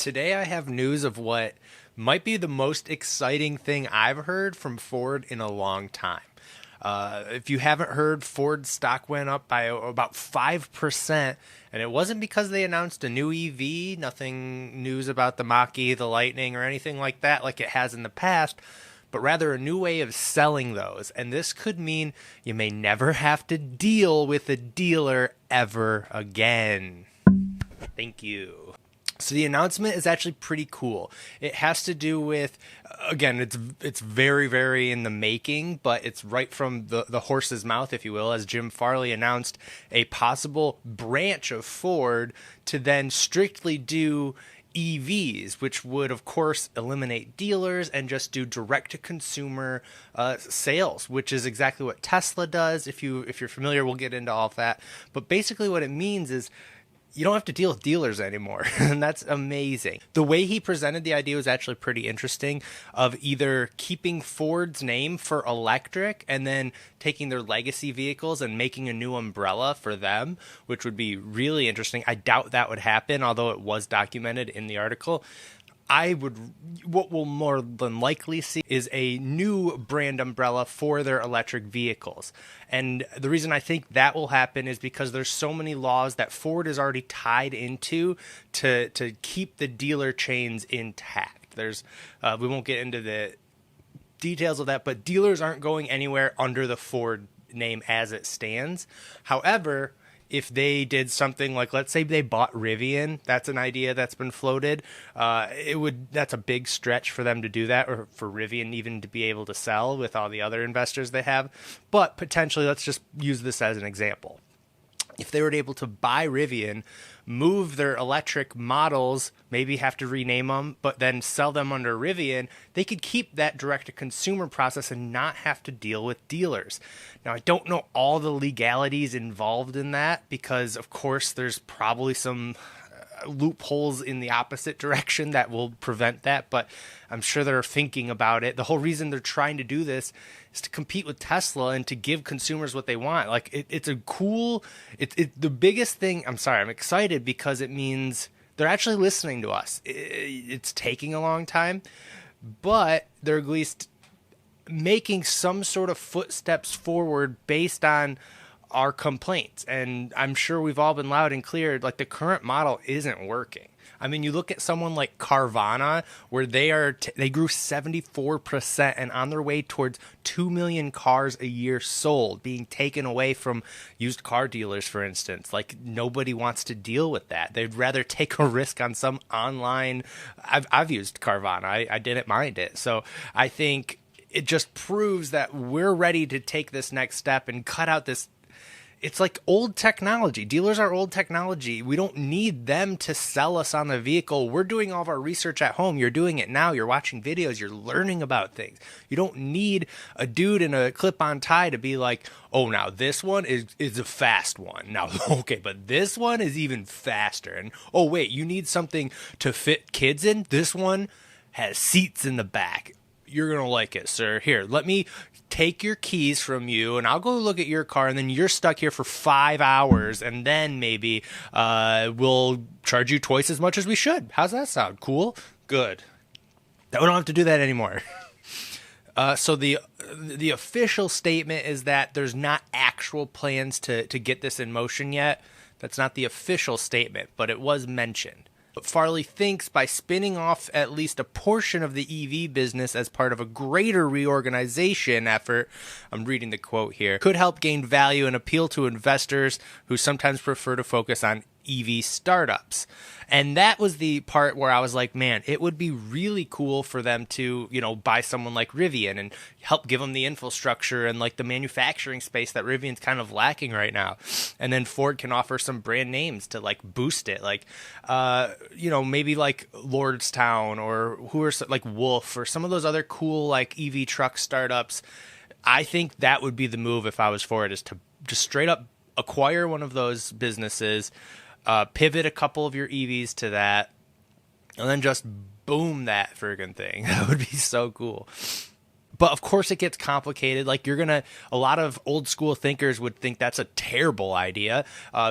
Today I have news of what might be the most exciting thing I've heard from Ford in a long time. If you haven't heard, Ford stock went up by about 5%, and it wasn't because they announced a new EV, nothing news about the Mach-E, the Lightning, or anything like that like it has in the past, but rather a new way of selling those. And this could mean you may never have to deal with a dealer ever again. Thank you. So the announcement is actually pretty cool. It has to do with, again, it's very, very in the making, but it's right from the horse's mouth, if you will, as Jim Farley announced a possible branch of Ford to then strictly do EVs, which would, of course, eliminate dealers and just do direct-to-consumer sales, which is exactly what Tesla does. If you're familiar, we'll get into all of that. But basically what it means is you don't have to deal with dealers anymore, and that's amazing. The way he presented the idea was actually pretty interesting, of either keeping Ford's name for electric and then taking their legacy vehicles and making a new umbrella for them, which would be really interesting. I doubt that would happen, although it was documented in the article. What we'll more than likely see is a new brand umbrella for their electric vehicles. And the reason I think that will happen is because there's so many laws that Ford is already tied into to keep the dealer chains intact. We won't get into the details of that, but dealers aren't going anywhere under the Ford name as it stands. However, if they did something like, let's say they bought Rivian, that's an idea that's been floated. That's a big stretch for them to do that, or for Rivian even to be able to sell with all the other investors they have. But potentially, let's just use this as an example. If they were able to buy Rivian, move their electric models, maybe have to rename them, but then sell them under Rivian, they could keep that direct-to-consumer process and not have to deal with dealers. Now, I don't know all the legalities involved in that because, of course, there's probably some loopholes in the opposite direction that will prevent that, but I'm sure they're thinking about it. The whole reason they're trying to do this is to compete with Tesla and to give consumers what they want. Like it's the biggest thing. I'm excited because it means they're actually listening to us. It's taking a long time, but they're at least making some sort of footsteps forward based on our complaints. And I'm sure we've all been loud and clear, like the current model isn't working. I mean, you look at someone like Carvana, where they grew 74% and on their way towards 2 million cars a year sold, being taken away from used car dealers, for instance. Like, nobody wants to deal with that. They'd rather take a risk on some online. I've used Carvana. I didn't mind it. So I think it just proves that we're ready to take this next step and cut out this. It's like old technology. Dealers are old technology. We don't need them to sell us on the vehicle. We're doing all of our research at home. You're doing it now. You're watching videos. You're learning about things. You don't need a dude in a clip-on tie to be like, oh, now this one is a fast one. Now, okay, but this one is even faster. And, oh, wait, you need something to fit kids in? This one has seats in the back. You're going to like it, sir. Here, let me take your keys from you, and I'll go look at your car, and then you're stuck here for 5 hours, and then maybe we'll charge you twice as much as we should. How's that sound? Cool? Good. We don't have to do that anymore. So the official statement is that there's not actual plans to get this in motion yet. That's not the official statement, but it was mentioned. But Farley thinks by spinning off at least a portion of the EV business as part of a greater reorganization effort, I'm reading the quote here, could help gain value and appeal to investors who sometimes prefer to focus on EV startups. And that was the part where I was like, man, it would be really cool for them to, buy someone like Rivian and help give them the infrastructure and like the manufacturing space that Rivian's kind of lacking right now. And then Ford can offer some brand names to like boost it. Like, maybe like Lordstown or like Wolf or some of those other cool like EV truck startups. I think that would be the move if I was Ford, is to just straight up acquire one of those businesses, pivot a couple of your EVs to that, and then just boom that friggin' thing. That would be so cool. But of course it gets complicated. Like a lot of old school thinkers would think that's a terrible idea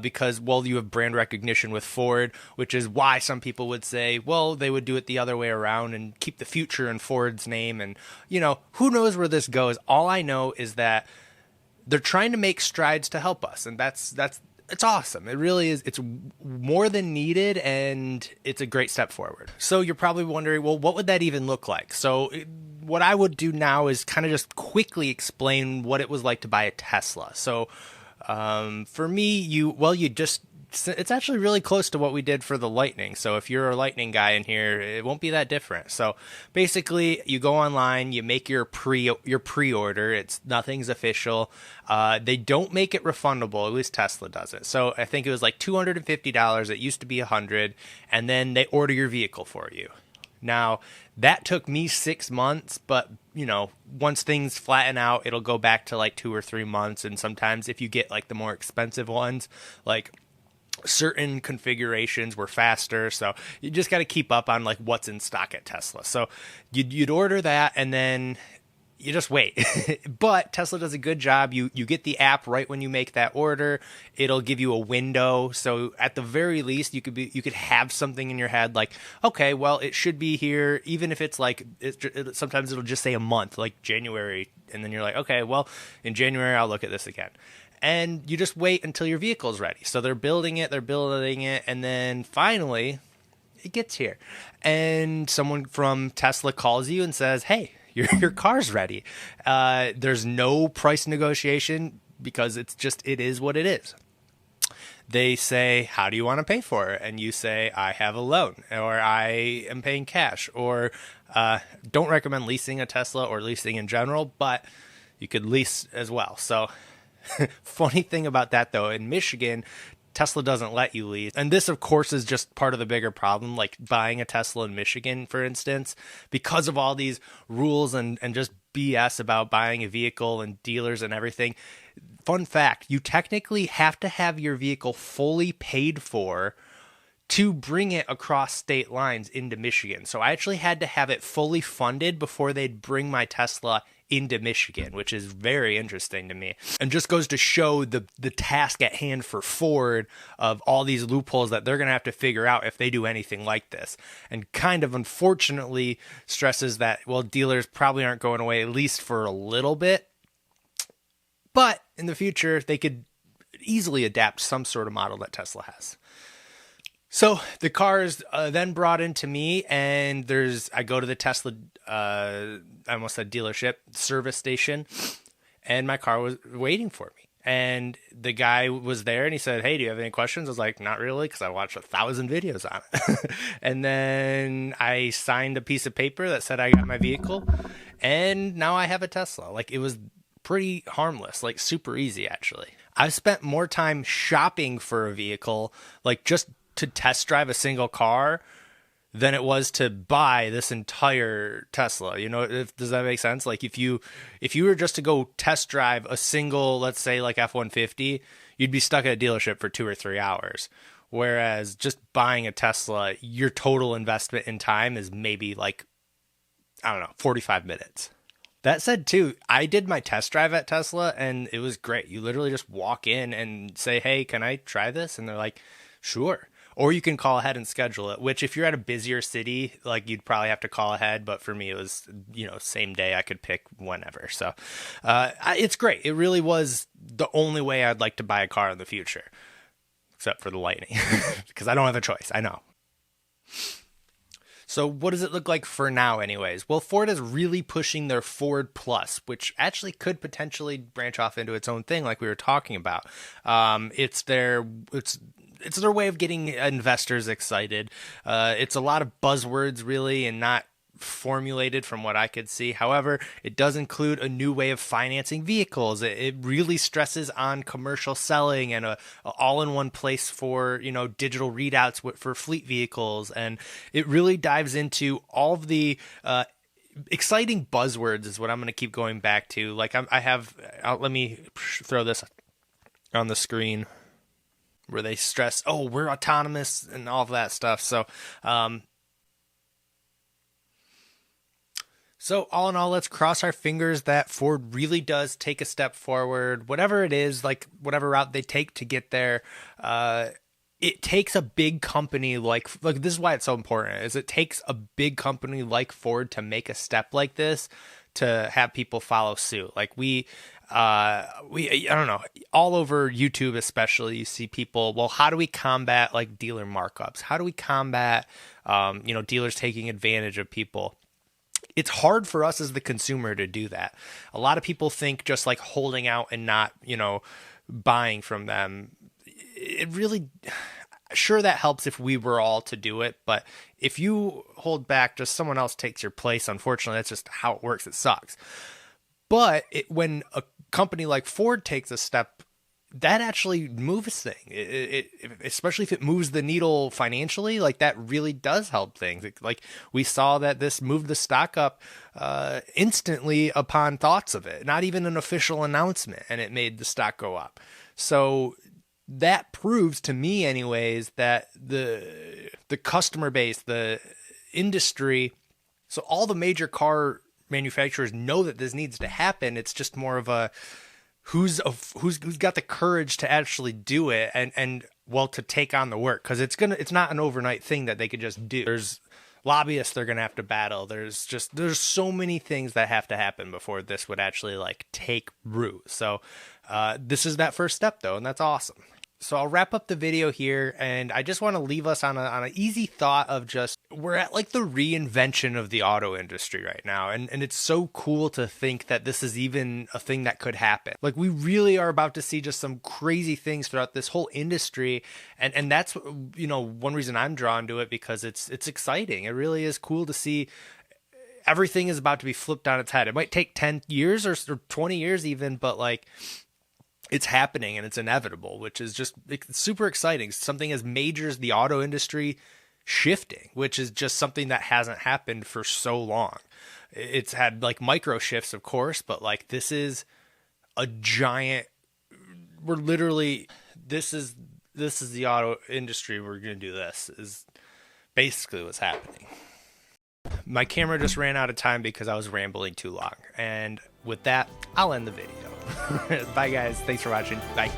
because, well, you have brand recognition with Ford, which is why some people would say, well, they would do it the other way around and keep the future in Ford's name. And, who knows where this goes? All I know is that they're trying to make strides to help us. And it's awesome. It really is. It's more than needed, and it's a great step forward. So you're probably wondering, well, what would that even look like? So what I would do now is kind of just quickly explain what it was like to buy a Tesla. So for me, it's actually really close to what we did for the Lightning. So if you're a Lightning guy in here, it won't be that different. So basically, you go online, you make your pre-order. Nothing's official. They don't make it refundable. At least Tesla doesn't. So I think it was like $250. It used to be $100, and then they order your vehicle for you. Now that took me 6 months, but once things flatten out, it'll go back to like 2 or 3 months. And sometimes if you get like the more expensive ones, like certain configurations were faster, so you just got to keep up on like what's in stock at Tesla. So you'd order that, and then you just wait. But Tesla does a good job. You get the app right when you make that order. It'll give you a window, so at the very least you could have something in your head like, okay, well, it should be here, even if it's like sometimes it'll just say a month, like January, and then you're like, okay, well, in January I'll look at this again. And you just wait until your vehicle's ready. So they're building it, and then finally it gets here. And someone from Tesla calls you and says, hey, your car's ready. There's no price negotiation because it is what it is. They say, how do you want to pay for it? And you say, I have a loan, or I am paying cash, or don't recommend leasing a Tesla or leasing in general, but you could lease as well. So funny thing about that, though, in Michigan, Tesla doesn't let you lease. And this, of course, is just part of the bigger problem, like buying a Tesla in Michigan, for instance, because of all these rules and just BS about buying a vehicle and dealers and everything. Fun fact, you technically have to have your vehicle fully paid for to bring it across state lines into Michigan. So I actually had to have it fully funded before they'd bring my Tesla into Michigan, which is very interesting to me, and just goes to show the task at hand for Ford of all these loopholes that they're going to have to figure out if they do anything like this, and kind of unfortunately stresses that, well, dealers probably aren't going away, at least for a little bit, but in the future they could easily adapt some sort of model that Tesla has. So the car is then brought into me, and I go to the Tesla, I almost said dealership, service station, and my car was waiting for me. And the guy was there, and he said, hey, do you have any questions? I was like, not really, because I watched 1,000 videos on it. And then I signed a piece of paper that said I got my vehicle, and now I have a Tesla. Like, it was pretty harmless, like super easy, actually. I've spent more time shopping for a vehicle, like just to test drive a single car, than it was to buy this entire Tesla. Does that make sense? Like if you were just to go test drive a single, let's say like F-150, you'd be stuck at a dealership for 2 or 3 hours. Whereas just buying a Tesla, your total investment in time is maybe like, 45 minutes. That said, too, I did my test drive at Tesla, and it was great. You literally just walk in and say, hey, can I try this? And they're like, sure. Or you can call ahead and schedule it, which if you're at a busier city, like you'd probably have to call ahead. But for me, it was, same day. I could pick whenever. So it's great. It really was the only way I'd like to buy a car in the future, except for the Lightning, because I don't have a choice. I know. So what does it look like for now anyways? Well, Ford is really pushing their Ford Plus, which actually could potentially branch off into its own thing like we were talking about. It's their way of getting investors excited. It's a lot of buzzwords really and not formulated from what I could see. However, it does include a new way of financing vehicles. It really stresses on commercial selling and a all-in-one place for, digital readouts for fleet vehicles. And it really dives into all of the exciting buzzwords is what I'm going to keep going back to. Like let me throw this on the screen where they stress, we're autonomous and all of that stuff. So all in all, let's cross our fingers that Ford really does take a step forward, whatever it is, like whatever route they take to get there. It takes a big company like this is why it's so important, is it takes a big company like Ford to make a step like this to have people follow suit. Like I don't know, all over YouTube especially, you see people, well, how do we combat like dealer markups? How do we combat dealers taking advantage of people? It's hard for us as the consumer to do that. A lot of people think just like holding out and not, buying from them, it really, sure, that helps if we were all to do it. But if you hold back, just someone else takes your place. Unfortunately, that's just how it works. It sucks. But when a company like Ford takes a step, that actually moves things. Especially if it moves the needle financially, like that really does help things. Like we saw that this moved the stock up instantly upon thoughts of it, not even an official announcement, and it made the stock go up. So that proves to me anyways that the customer base, the industry, so all the major car manufacturers know that this needs to happen. It's just more of a who's got the courage to actually do it and well, to take on the work, because it's not an overnight thing that they could just do. There's lobbyists they're gonna have to battle. There's so many things that have to happen before this would actually like take root. So this is that first step though, and that's awesome. So I'll wrap up the video here, and I just want to leave us on an easy thought of just, we're at like the reinvention of the auto industry right now. And it's so cool to think that this is even a thing that could happen. Like we really are about to see just some crazy things throughout this whole industry. And that's, one reason I'm drawn to it, because it's exciting. It really is cool to see everything is about to be flipped on its head. It might take 10 years or 20 years even, but like, it's happening and it's inevitable, which is just super exciting. Something as major as the auto industry shifting, which is just something that hasn't happened for so long. It's had like micro shifts, of course, but like this is a giant, this is the auto industry. We're going to do this is basically what's happening. My camera just ran out of time because I was rambling too long. And with that, I'll end the video. Bye guys. Thanks for watching. Bye.